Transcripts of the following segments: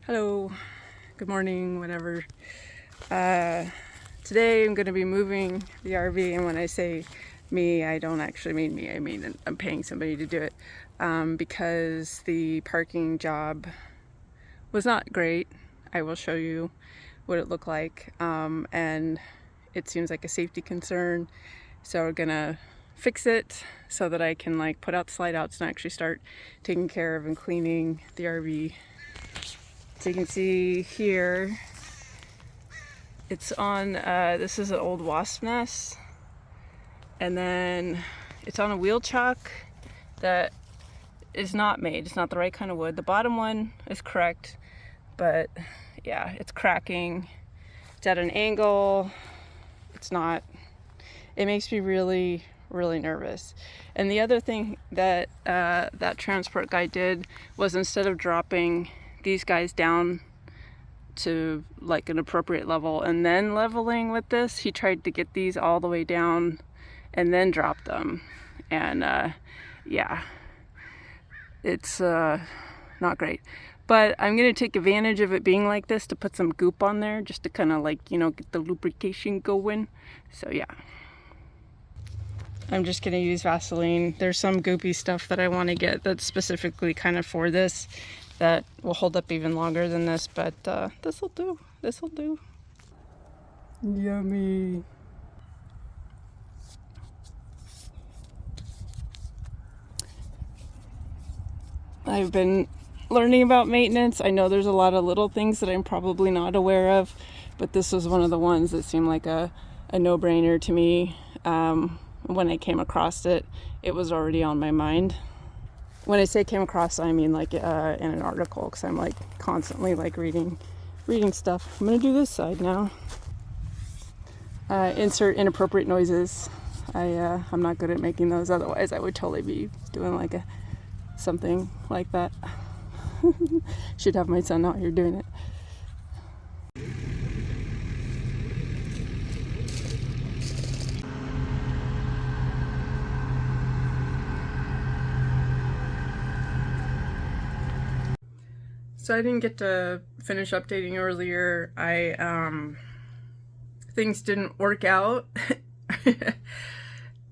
Hello, good morning, whatever. Today I'm going to be moving the RV, and when I say me, I don't actually mean me. I mean I'm paying somebody to do it because the parking job was not great. I will show you what it looked like, and it seems like a safety concern. So we're gonna fix it so that I can like put out the slide outs and actually start taking care of and cleaning the RV. So you can see here, it's on, this is an old wasp nest, and then it's on a wheel chuck that is not made. It's not the right kind of wood. The bottom one is correct, but yeah, it's cracking. It's at an angle. It's not, it makes me really nervous. And the other thing that that transport guy did was, instead of dropping these guys down to like an appropriate level and then leveling with this, he tried to get these all the way down and then drop them. And yeah, it's not great. But I'm gonna take advantage of it being like this to put some goop on there, just to kind of like, you know, get the lubrication going. So yeah, I'm just gonna use Vaseline. There's some goopy stuff that I want to get that's specifically kind of for this, that will hold up even longer than this, but this'll do. This'll do. Yummy. I've been learning about maintenance. I know there's a lot of little things that I'm probably not aware of, but this was one of the ones that seemed like a no-brainer to me. When I came across it, it was already on my mind. When I say came across, I mean like in an article, because I'm like constantly like reading stuff. I'm gonna do this side now. Insert inappropriate noises. I'm not good at making those, otherwise I would totally be doing like something like that. Should have my son out here doing it. So I didn't get to finish updating earlier. Things didn't work out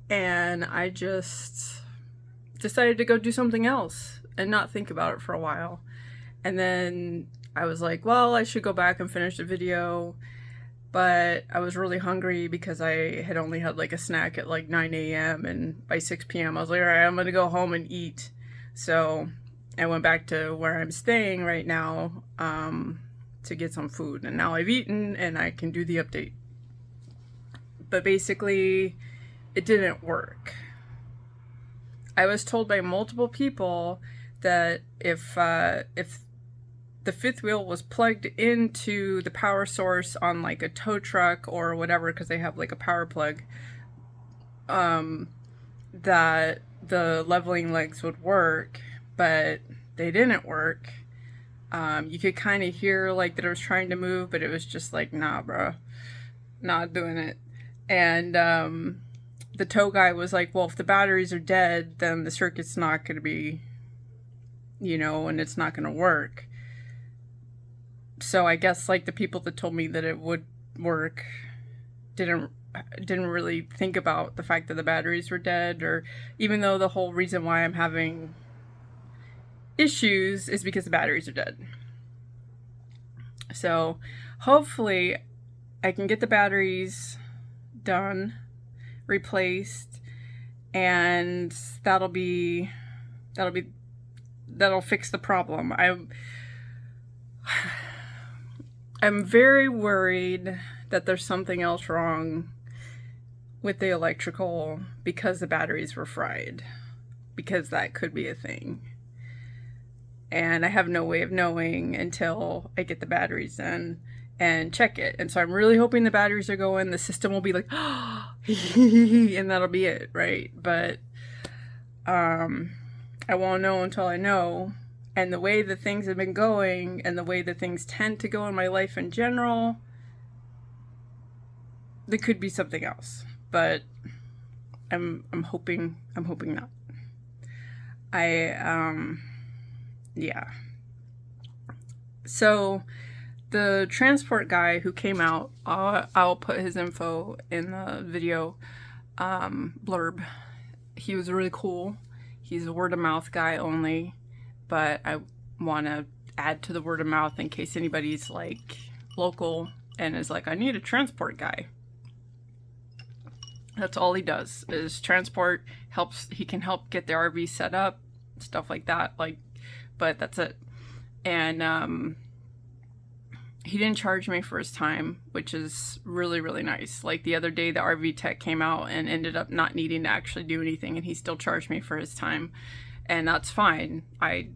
and I just decided to go do something else and not think about it for a while. And then I was like, well, I should go back and finish the video, but I was really hungry because I had only had like a snack at like 9 a.m. and by 6 p.m. I was like, all right, I'm gonna go home and eat. So I went back to where I'm staying right now to get some food, and now I've eaten and I can do the update. But basically, it didn't work. I was told by multiple people that if the fifth wheel was plugged into the power source on like a tow truck or whatever, because they have like a power plug, that the leveling legs would work, but they didn't work. You could kind of hear like that it was trying to move, but it was just like, nah, bro, not doing it. And the tow guy was like, well, if the batteries are dead, then the circuit's not going to be, you know, and it's not going to work. So I guess like the people that told me that it would work didn't really think about the fact that the batteries were dead, or even though the whole reason why I'm having issues is because the batteries are dead. So hopefully I can get the batteries done, replaced, and that'll fix the problem. I'm very worried that there's something else wrong with the electrical because the batteries were fried, because that could be a thing. And I have no way of knowing until I get the batteries in and check it. And so I'm really hoping the batteries are going, the system will be like, and that'll be it, right? But I won't know until I know. And the way that things have been going and the way that things tend to go in my life in general, there could be something else. But I'm hoping not. Yeah. So the transport guy who came out, I'll put his info in the video blurb. He was really cool. He's a word of mouth guy only, but I want to add to the word of mouth in case anybody's like local and is like, I need a transport guy. That's all he does is transport. He can help get the RV set up, stuff like that. Like, but that's it. And he didn't charge me for his time, which is really, really nice. Like the other day, the RV tech came out and ended up not needing to actually do anything, and he still charged me for his time, and that's fine. I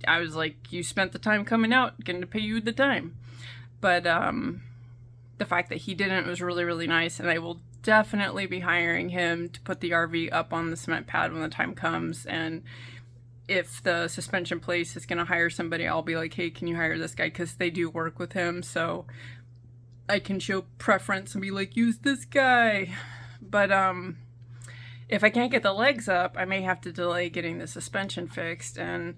was like, you spent the time coming out, going to pay you the time. But the fact that he didn't was really, really nice, and I will definitely be hiring him to put the RV up on the cement pad when the time comes. And if the suspension place is going to hire somebody, I'll be like, hey, can you hire this guy? Because they do work with him, so I can show preference and be like, use this guy. But if I can't get the legs up, I may have to delay getting the suspension fixed. And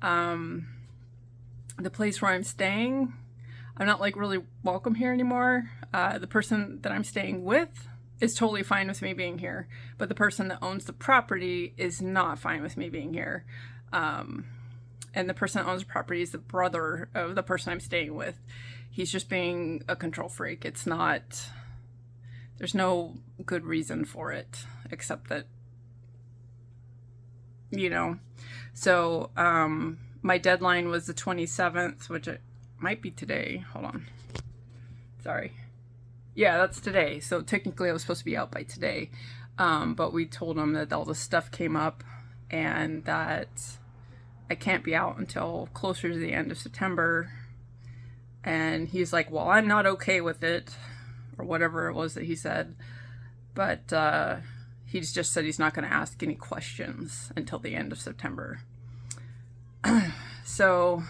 the place where I'm staying, I'm not like really welcome here anymore. The person that I'm staying with is totally fine with me being here, but the person that owns the property is not fine with me being here. And the person that owns the property is the brother of the person I'm staying with. He's just being a control freak. It's not, there's no good reason for it, except that, you know. So my deadline was the 27th, which it might be today. Hold on. Sorry. Yeah, that's today. So technically I was supposed to be out by today. But we told him that all the stuff came up and that I can't be out until closer to the end of September. And he's like, well, I'm not okay with it, or whatever it was that he said. But he's just said he's not going to ask any questions until the end of September. So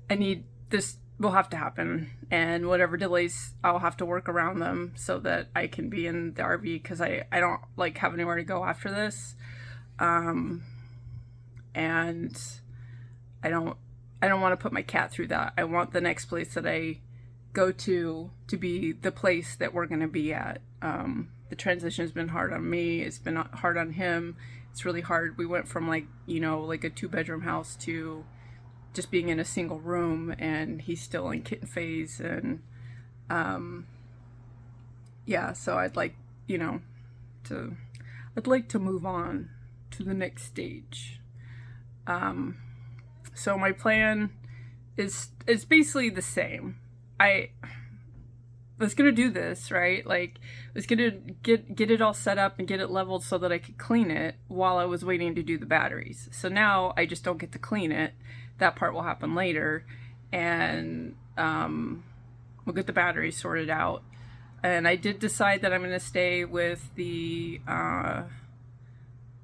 I need this. Will have to happen, and whatever delays, I'll have to work around them so that I can be in the RV, because I don't like have anywhere to go after this, and I don't want to put my cat through that. I want the next place that I go to be the place that we're going to be at. The transition has been hard on me. It's been hard on him. It's really hard. We went from like, you know, like a 2-bedroom house to just being in a single room, and he's still in kitten phase. And yeah, so I'd like, you know, I'd like to move on to the next stage. So my plan is basically the same. I was gonna do this, right? Like, I was gonna get it all set up and get it leveled so that I could clean it while I was waiting to do the batteries. So now I just don't get to clean it. That part will happen later, and we'll get the batteries sorted out. And I did decide that I'm going to stay with the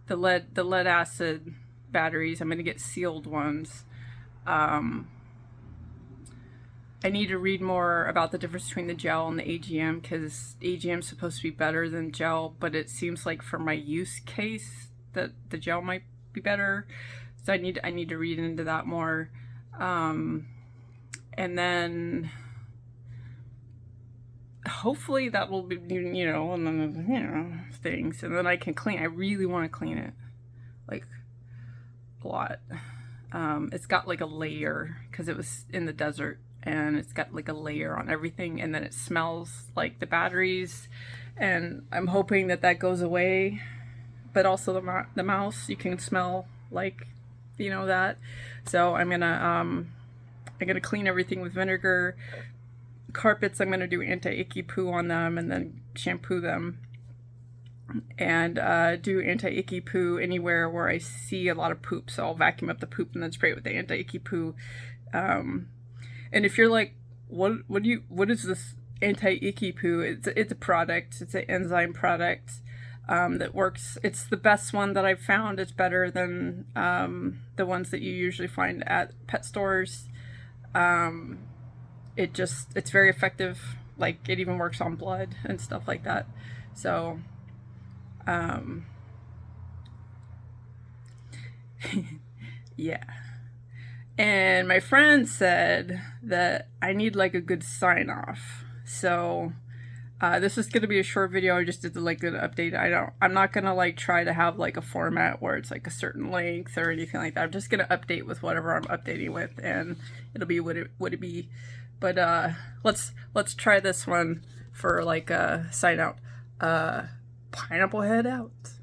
lead acid batteries. I'm going to get sealed ones. I need to read more about the difference between the gel and the AGM, because AGM is supposed to be better than gel, but it seems like for my use case that the gel might be better. So I need to read into that more. And then hopefully that will be, you know, things. And then I can clean. I really want to clean it, like, a lot. It's got like a layer, because it was in the desert, and it's got like a layer on everything, and then it smells like the batteries, and I'm hoping that goes away. But also the mouse, you can smell like, you know, that. So I'm gonna clean everything with vinegar. Carpets, I'm gonna do anti-icky poo on them and then shampoo them, and do anti-icky poo anywhere where I see a lot of poop. So I'll vacuum up the poop and then spray it with the anti-icky poo. And if you're like, what is this anti-icky poo? It's a product. It's an enzyme product that works. It's the best one that I've found. It's better than the ones that you usually find at pet stores. It's very effective. Like, it even works on blood and stuff like that. So yeah. And my friend said that I need like a good sign off. So this is gonna be a short video. I just did like an update. I'm not gonna like try to have like a format where it's like a certain length or anything like that. I'm just gonna update with whatever I'm updating with, and it'll be what it be. But let's try this one for like a sign out. Pineapple head out.